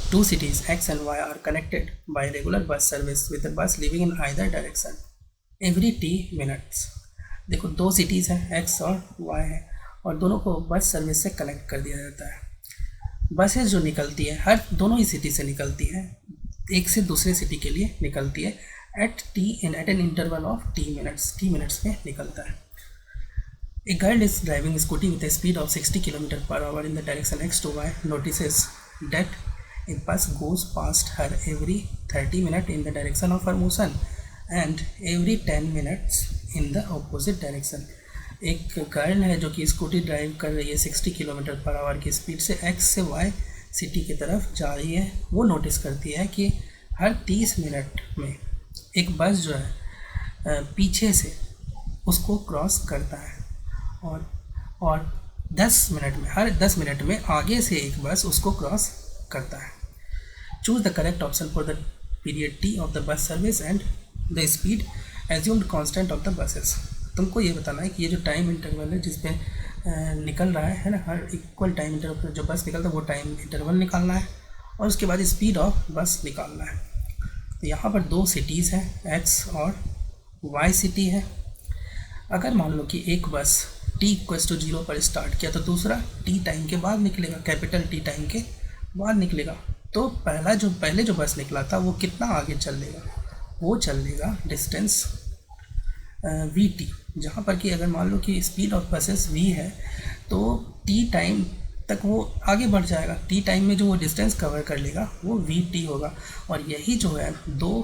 Two cities X and Y are connected by regular bus service with a bus leaving in either direction every t minutes. देखो दो cities हैं X और Y है और दोनों को बस सर्विस से कनेक्ट कर दिया जाता है। बसेस जो निकलती है हर दोनों ही सिटी से निकलती है, एक से दूसरे सिटी के लिए निकलती है at an interval of T minutes में निकलता है। A girl is driving a scooty with a speed of 60 km per hour in the direction X to Y notices that a bus goes past her every 30 minutes in the direction of her motion and every 10 minutes in the opposite direction. एक girl है जो कि scooty drive कर रही है 60 kilometre per hour की speed से X से Y सिटी की तरफ जा रही है। वो नोटिस करती है कि हर 30 मिनट में एक बस जो है पीछे से उसको क्रॉस करता है और 10 मिनट में हर 10 मिनट में आगे से एक बस उसको क्रॉस करता है। Choose the correct option for the period T of the bus service and the speed assumed constant of the buses. तुमको ये बताना है कि ये जो टाइम इंटरवल है जिस पे निकल रहा है ना, हर इक्वल टाइम इंटरवल पर जो बस निकलता है वो टाइम इंटरवल निकालना है और उसके बाद स्पीड ऑफ बस निकालना है। तो यहाँ पर दो सिटीज़ हैं X और Y सिटी है। अगर मान लो कि एक बस t=0 पर स्टार्ट किया तो दूसरा t टाइम के बाद निकलेगा, कैपिटल T टाइम के बाद निकलेगा। तो पहले जो बस निकला था वो कितना आगे चल लेगा, वो चल लेगा डिस्टेंस vt, जहाँ पर कि अगर मान लो कि स्पीड ऑफ बसेस v है तो t टाइम तक वो आगे बढ़ जाएगा, t टाइम में जो वो डिस्टेंस कवर कर लेगा वो vt होगा और यही जो है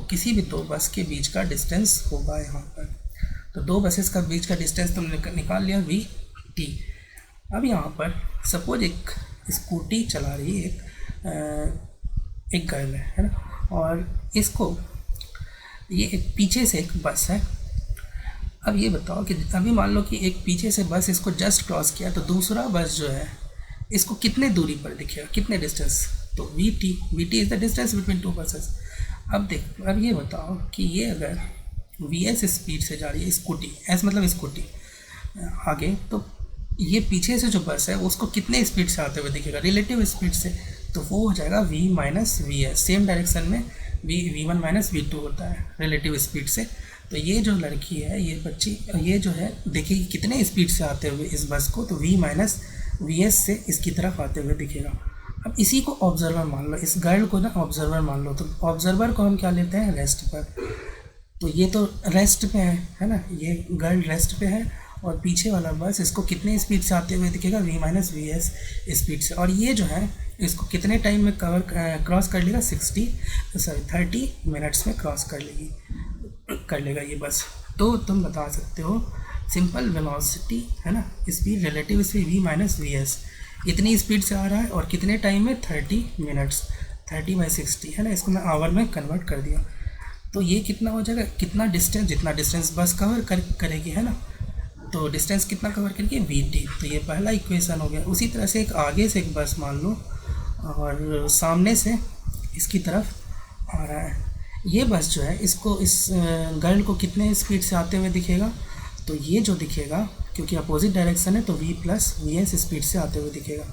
किसी भी दो बस के बीच का डिस्टेंस होगा यहाँ पर। तो दो बसेस का बीच का डिस्टेंस तुमने निकाल लिया vt। अब यहाँ पर सपोज एक स्कूटी चला रही है एक गर्ल है ना, और इसको ये एक पीछे से एक बस है। अब ये बताओ कि अभी मान लो कि एक पीछे से बस इसको जस्ट क्रॉस किया तो दूसरा बस जो है इसको कितने दूरी पर दिखेगा, कितने डिस्टेंस, तो vt is the distance between two buses. अब ये बताओ कि ये अगर vs स्पीड से जा रही है स्कूटी, s मतलब स्कूटी आगे, तो ये पीछे से जो बस है उसको कितने स्पीड से आते हुए दिखेगा, रिलेटिव स्पीड से, तो वो हो जाएगा v minus vs। Same direction में v1 माइनस v2 होता है रिलेटिव स्पीड से। तो ये जो लड़की है, ये बच्ची, ये जो है देखिए कितने स्पीड से आते हुए इस बस को, तो v माइनस vs से इसकी तरफ आते हुए दिखेगा। अब इसी को ऑब्जर्वर मान लो, इस गर्ल को ना ऑब्जर्वर मान लो, तो ऑब्जर्वर को हम क्या लेते हैं, रेस्ट पर। तो ये तो रेस्ट पे है ना, ये गर्ल रेस्ट पे है और पीछे वाला बस इसको कितने स्पीड से आते हुए दिखेगा, v माइनस vs स्पीड से, और ये जो है इसको कितने टाइम में क्रॉस कर लेगा, 30 मिनट्स में क्रॉस कर लेगा ये बस। तो तुम बता सकते हो सिंपल वेलोसिटी है ना, speed relative speed v minus vs इतनी स्पीड से आ रहा है और कितने टाइम में, 30 मिनट्स, 30/60 है ना, इसको मैं आवर में कन्वर्ट कर दिया। तो ये कितना हो जाएगा, कितना डिस्टेंस, जितना डिस्टेंस बस कवर करेगी है ना, तो डिस्टेंस कितना कवर करेगी, vt। तो ये पहला इक्वेशन हो गया। उसी तरह से एक आगे से एक बस मान लो और सामने से इसकी तरफ आ रहा है, ये बस जो है इसको, इस गर्ल को कितने स्पीड से आते हुए दिखेगा, तो ये जो दिखेगा क्योंकि अपोजिट डायरेक्शन है तो v प्लस vs स्पीड से आते हुए दिखेगा।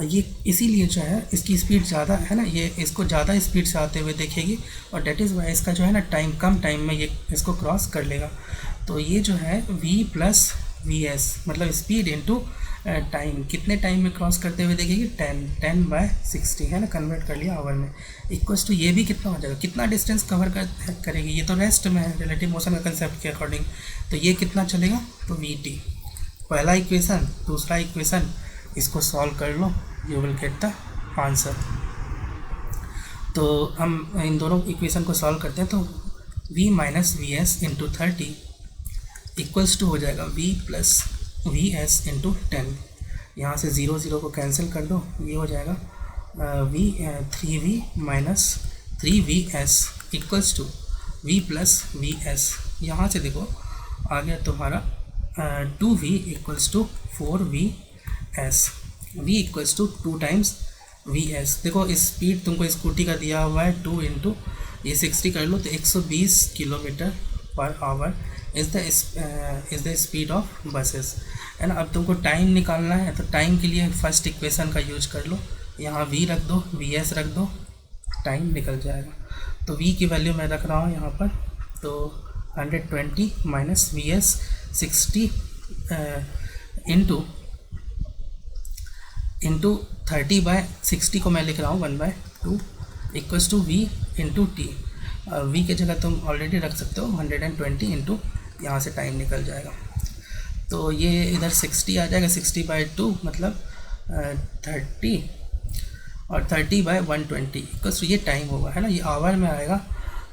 ये इसीलिए जो है इसकी स्पीड ज़्यादा है ना, ये इसको ज़्यादा स्पीड से आते हुए देखेगी और डेट इज़ वाई इसका जो है ना टाइम, कम टाइम में ये इसको क्रॉस कर लेगा। तो ये जो है v प्लस vs मतलब स्पीड इनटू टाइम, कितने टाइम में क्रॉस करते हुए देखेगी, 10/60 है ना, कन्वर्ट कर लिया आवर में, इक्वल्स टू ये भी कितना हो जाएगा, कितना डिस्टेंस कवर करेगी, ये तो रेस्ट में है रिलेटिव मोशन का कंसेप्ट के अकॉर्डिंग, तो ये कितना चलेगा, तो vt। पहला इक्वेशन, दूसरा इक्वेशन, इसको सॉल्व कर लो, you will get the answer. तो हम इन दोनों इक्वेशन को सॉल्व करते हैं, तो v minus vs into 30 equals to हो जाएगा v प्लस vs इंटू 10। यहाँ से 0 को कैंसिल कर दो, ये हो जाएगा 3v minus 3vs equals to v plus vs। यहाँ से देखो आ गया तुम्हारा 2v equals to 4vs, v equals to 2 times vs। देखो स्पीड तुमको स्कूटी का दिया हुआ है 2 इंटू ये 60 कर लो तो 120 kilometre per hour is the speed of buses है ना। अब तुमको टाइम निकालना है तो टाइम के लिए फर्स्ट इक्वेशन का यूज कर लो, यहाँ v रख दो, vs रख दो टाइम निकल जाएगा। तो v की वैल्यू मैं रख रहा हूँ यहाँ पर, तो 120 माइनस vs 60 इंटू 30/60 को मैं लिख रहा हूँ 1/2 equals to v into T. v की जगह तुम ऑलरेडी रख सकते हो 120 इंटू, यहाँ से टाइम निकल जाएगा। तो ये इधर 60 आ जाएगा, 60/2 मतलब 30 और 30/120 इक्वल्स टू ये टाइम होगा, है ना, ये आवर में आएगा।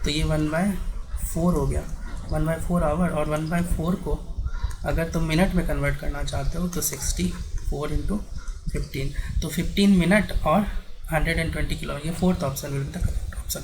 तो ये 1/4 हो गया, 1/4 आवर। और 1/4 को अगर तुम मिनट में कन्वर्ट करना चाहते हो तो 64 इंटू 15, तो 15 मिनट और 120 किलोमीटर, ये fourth option will be the correct option.